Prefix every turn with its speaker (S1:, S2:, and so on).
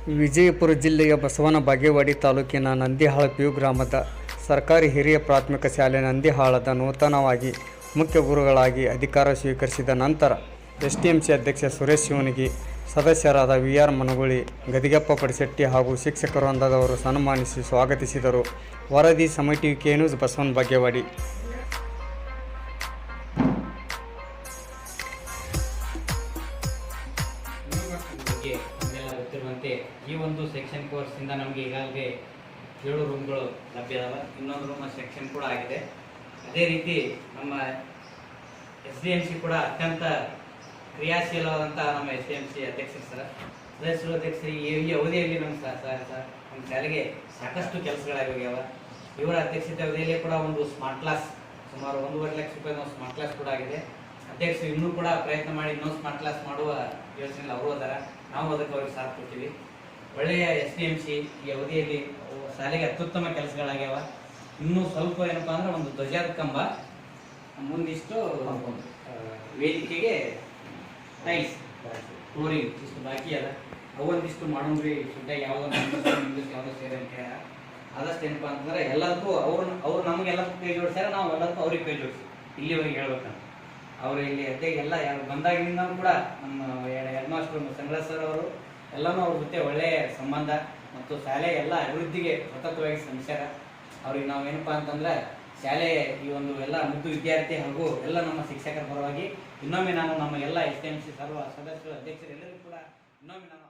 S1: ವಿಜಯಪುರ ಜಿಲ್ಲೆಯ ಬಸವನ ಬಾಗೇವಾಡಿ ತಾಲೂಕಿನ Nandihal P U ಗ್ರಾಮದ ಸರ್ಕಾರಿ ಹಿರಿಯ ಪ್ರಾಥಮಿಕ ಶಾಲೆ ನಂದಿಹಾಳದ ನೂತನವಾಗಿ ಮುಖ್ಯ ಗುರುಗಳಾಗಿ ಅಧಿಕಾರ ಸ್ವೀಕರಿಸಿದ ನಂತರ ಎಸ್ಟಿಎಂಸಿ ಅಧ್ಯಕ್ಷ ಸುರೇಶ್ ಶಿವನಗಿ, ಸದಸ್ಯರಾದ ವಿಆರ್ ಮನಗುಳಿ, ಗದಿಗೆಪ್ಪ ಪಡಿಸೆಟ್ಟಿ ಹಾಗೂ ಶಿಕ್ಷಕ ವೃಂದದವರು ಸನ್ಮಾನಿಸಿ ಸ್ವಾಗತಿಸಿದರು. ವರದಿ ಸಮಯ TV K news, Basavana Bagewadi.
S2: ಈ ಒಂದು ಸೆಕ್ಷನ್ ಕೋರ್ಸಿಂದ ನಮಗೆ ಈಗಾಗಲೇ 7 ರೂಮ್ಗಳು ಲಭ್ಯ ಇದಾವೆ. ಇನ್ನೊಂದು ರೂಮ್ ಸೆಕ್ಷನ್ ಕೂಡ ಆಗಿದೆ. ಅದೇ ರೀತಿ ನಮ್ಮ SDMC ಕೂಡ ಅತ್ಯಂತ ಕ್ರಿಯಾಶೀಲವಾದಂಥ ನಮ್ಮ SDMC ಅಧ್ಯಕ್ಷರು ಸದಸ್ಯರು ಅಧ್ಯಕ್ಷರು ಈ ಅವಧಿಯಲ್ಲಿ ನಮ್ಮ ನಮ್ಮ ಶಾಲೆಗೆ ಸಾಕಷ್ಟು ಕೆಲಸಗಳಾಗ್ಯಾವ. ಇವರ ಅಧ್ಯಕ್ಷತೆ ಅವಧಿಯಲ್ಲಿ ಕೂಡ ಒಂದು ಸ್ಮಾರ್ಟ್ ಕ್ಲಾಸ್ ಸುಮಾರು 1.5 ಲಕ್ಷ ರೂಪಾಯಿ ಸ್ಮಾರ್ಟ್ ಕ್ಲಾಸ್ ಕೂಡ ಆಗಿದೆ. ಅಧ್ಯಕ್ಷರು ಇನ್ನೂ ಕೂಡ ಪ್ರಯತ್ನ ಮಾಡಿ ಇನ್ನೂ ಸ್ಮಾರ್ಟ್ ಕ್ಲಾಸ್ ಮಾಡುವ ಯೋಚನೆಯಲ್ಲಿ ಅವರು ಅದಾರ. ನಾವು ಅದಕ್ಕೆ ಅವ್ರಿಗೆ ಸಾಥ್ ಕೊಡ್ತೀವಿ. ಒಳ್ಳೆಯ SDMC ಈ ಅವಧಿಯಲ್ಲಿ ಶಾಲೆಗೆ ಅತ್ಯುತ್ತಮ ಕೆಲಸಗಳಾಗ್ಯಾವ. ಇನ್ನೂ ಸ್ವಲ್ಪ ಏನಪ್ಪಾ ಅಂದ್ರೆ ಒಂದು ಧ್ವಜದ ಕಂಬ, ಮುಂದಿಷ್ಟು ವೇದಿಕೆಗೆ ಟೈಲ್ಸ್ ಫ್ಲೋರಿಂಗ್ ಇಷ್ಟು ಬಾಕಿ ಅದ. ಅವೊಂದಿಷ್ಟು ಮಾಡೋಣ್ರಿ ಸುದ್ದಾಗಿ ಯಾವುದೋ ಇಂಗ್ಲೀಷ್ ಯಾವುದೋ ಸೇರಿ ಅಂತ ಹೇಳ. ಆದಷ್ಟು ಏನಪ್ಪಾ ಅಂತಂದ್ರೆ ಎಲ್ಲದಕ್ಕೂ ಅವ್ರು ನಮಗೆಲ್ಲದಕ್ಕೂ ಕೈ ಜೋಡಿಸ್ಯಾರ, ನಾವು ಎಲ್ಲದಕ್ಕೂ ಅವ್ರಿಗೆ ಕೈ ಜೋಡಿಸಿ ಇಲ್ಲಿವರೆಗೆ ಹೇಳ್ಬೇಕಂತ. ಅವರು ಇಲ್ಲಿ ಅದ್ದೆಗೆಲ್ಲ ಯಾರು ಬಂದಾಗಿನಿಂದ ಕೂಡ ನಮ್ಮ ಹೆಡ್ ಮಾಸ್ಟರ್ ಸಂಗ್ರಹ ಸರ್ ಅವರು ಎಲ್ಲನೂ ಅವ್ರ ಜೊತೆ ಒಳ್ಳೆಯ ಸಂಬಂಧ ಮತ್ತು ಶಾಲೆ ಎಲ್ಲ ಅಭಿವೃದ್ಧಿಗೆ ಸತತವಾಗಿ ಶ್ರಮಿಸ್ಯಾರ. ಅವ್ರಿಗೆ ನಾವು ಏನಪ್ಪಾ ಅಂತಂದ್ರೆ ಶಾಲೆ ಈ ಒಂದು ಎಲ್ಲ ಮುದ್ದು ವಿದ್ಯಾರ್ಥಿ ಹಾಗೂ ಎಲ್ಲ ನಮ್ಮ ಶಿಕ್ಷಕರ ಪರವಾಗಿ ಇನ್ನೊಮ್ಮೆ ನಾನು ನಮ್ಮ ಎಲ್ಲ SDMC ಸರ್ವ ಸದಸ್ಯರು ಅಧ್ಯಕ್ಷರು ಎಲ್ಲರಿಗೂ ಕೂಡ ಇನ್ನೊಮ್ಮೆ ನಾನು